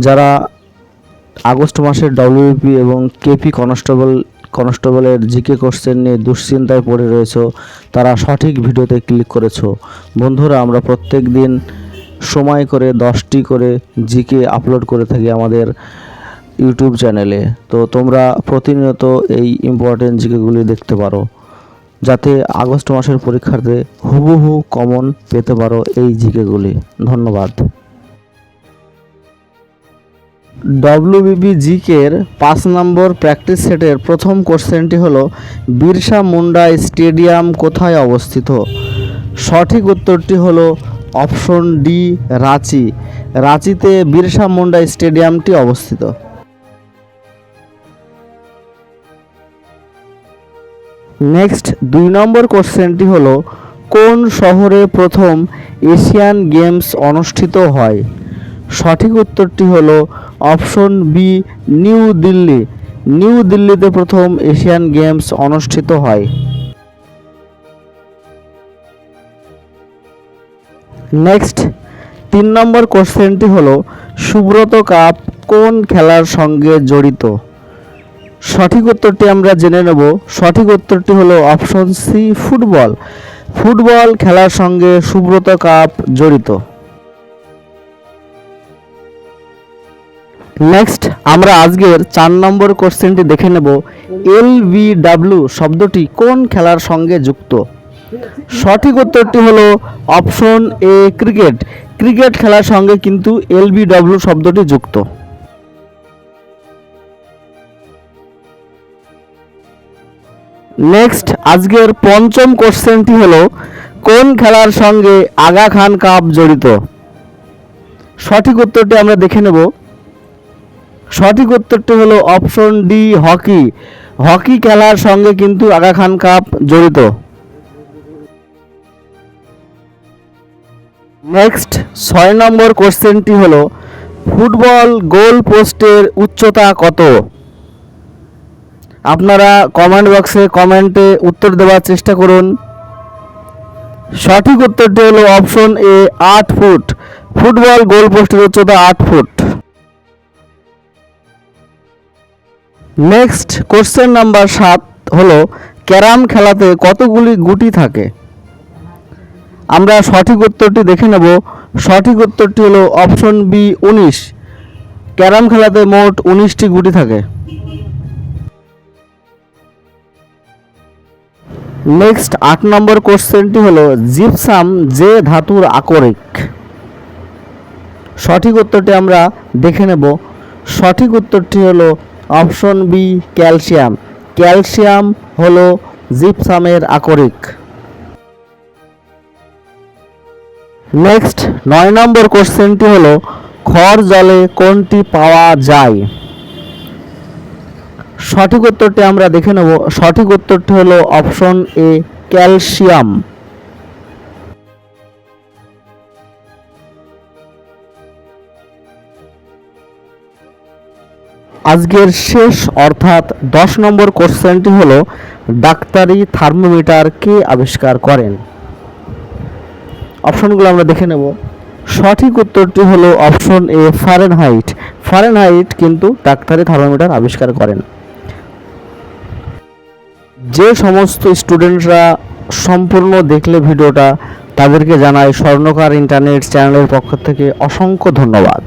যারা আগস্ট মাসের ডব্লিউবিপি এবং কেপি কনস্টেবলের জিকে কোশ্চেন নিয়ে দুশ্চিন্তায় পড়ে রয়েছে, তারা সঠিক ভিডিওতে ক্লিক করেছো। বন্ধুরা, আমরা প্রত্যেক দিন সময় করে 10টি করে জিকে আপলোড করে থাকি আমাদের ইউটিউব চ্যানেলে। তো তোমরা প্রতিনিয়ত এই ইম্পর্টেন্ট জিকেগুলি দেখতে পারো, যাতে আগস্ট মাসের পরীক্ষাতে হুবহু কমন পেতে পারো এই জিকেগুলি। ধন্যবাদ। ডব্লিউবিপি জিকের 5 নম্বর প্র্যাকটিস সেটের প্রথম কোশ্চেনটি হলো, বিরসা মুন্ডা স্টেডিয়াম কোথায় অবস্থিত? সঠিক উত্তরটি হলো অপশন ডি, রাঁচি। রাঁচিতে বিরসা মুন্ডা স্টেডিয়ামটি অবস্থিত। নেক্সট 2 নম্বর কোশ্চেনটি হলো, কোন শহরে প্রথম এশিয়ান গেমস অনুষ্ঠিত হয়? সঠিক উত্তরটি হলো option B, new Delhi. New দিল্লিতে প্রথম এশিয়ান গেমস অনুষ্ঠিত হয়। নেক্সট 3 নম্বর কোশ্চেনটি হলো, সুব্রত কাপ কোন খেলার সঙ্গে জড়িত? সঠিক উত্তরটি আমরা জেনে নেব। সঠিক উত্তরটি হলো অপশন সি, ফুটবল। ফুটবল খেলার সঙ্গে সুব্রত কাপ জড়িত। নেক্সট আমরা আজকের 4 নম্বর কোশ্চেনটি দেখে নেব, এলবিডব্লিউ শব্দটি কোন খেলার সঙ্গে যুক্ত? সঠিক উত্তরটি হলো অপশন এ, ক্রিকেট। ক্রিকেট খেলার সঙ্গে কিন্তু এলবিডব্লিউ শব্দটি যুক্ত। নেক্সট আজকের 5ম কোশ্চেনটি হলো, কোন খেলার সঙ্গে আগা খান কাপ জড়িত? সঠিক উত্তরটি আমরা দেখে নেব। সঠিক উত্তরটি হলো অপশন ডি, হকি। হকি খেলার সঙ্গে কিন্তু আগা খান কাপ জড়িত। নেক্সট 6 নম্বর কোশ্চেনটি হলো, ফুটবল গোল পোস্টের উচ্চতা কত? আপনারা কমেন্ট বক্সে কমেন্টে উত্তর দেওয়ার চেষ্টা করুন। সঠিক উত্তরটি হলো option A, 8 foot. Football goal পোস্টের উচ্চতা 8 ফুট। নেক্সট কোশ্চেন নাম্বার 7 হলো, ক্যারাম খেলাতে কতগুলি গুটি থাকে? আমরা সঠিক উত্তরটি দেখে নেব। সঠিক উত্তরটি হলো অপশন বি, 19। ক্যারাম খেলাতে মোট 19টি গুটি থাকে। নেক্সট 8 নম্বর কোশ্চেনটি হলো, জিপসাম যে ধাতুর আকরিক? সঠিক উত্তরটি আমরা দেখে নেব। সঠিক উত্তরটি হলো অপশন বি, ক্যালসিয়াম। ক্যালসিয়াম হলো জিপসামের আকরিক। নেক্সট 9 নম্বর কোশ্চেনটি হলো, খড় জলে কোনটি পাওয়া যায়? সঠিক উত্তরটি আমরা দেখে নেব। সঠিক উত্তরটি হলো অপশন এ, ক্যালসিয়াম। আজকের শেষ অর্থাৎ 10 নম্বর কোশ্চেনটি হলো, ডাক্তারি থার্মোমিটার কে আবিষ্কার করেন? অপশনগুলো আমরা দেখে নেব। সঠিক উত্তরটি হলো অপশন এ, ফারেনহাইট। ফারেনহাইট কিন্তু ডাক্তারি থার্মোমিটার আবিষ্কার করেন। যে সমস্ত স্টুডেন্টরা সম্পূর্ণ দেখলে ভিডিওটা, তাদেরকে জানাই স্বর্ণকার ইন্টারনেট চ্যানেলের পক্ষ থেকে অসংখ্য ধন্যবাদ।